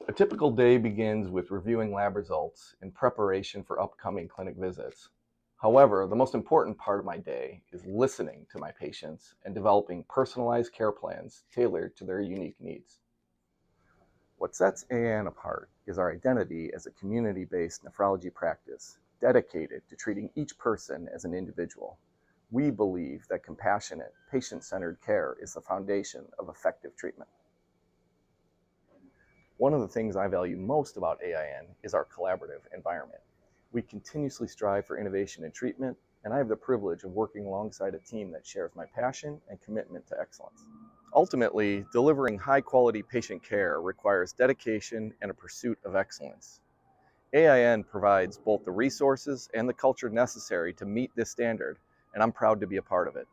A typical day begins with reviewing lab results in preparation for upcoming clinic visits. However, the most important part of my day is listening to my patients and developing personalized care plans tailored to their unique needs. What sets AAN apart is our identity as a community-based nephrology practice dedicated to treating each person as an individual. We believe that compassionate, patient-centered care is the foundation of effective treatment. One of the things I value most about AIN is our collaborative environment. We continuously strive for innovation in treatment, and I have the privilege of working alongside a team that shares my passion and commitment to excellence. Ultimately, delivering high-quality patient care requires dedication and a pursuit of excellence. AIN provides both the resources and the culture necessary to meet this standard, and I'm proud to be a part of it.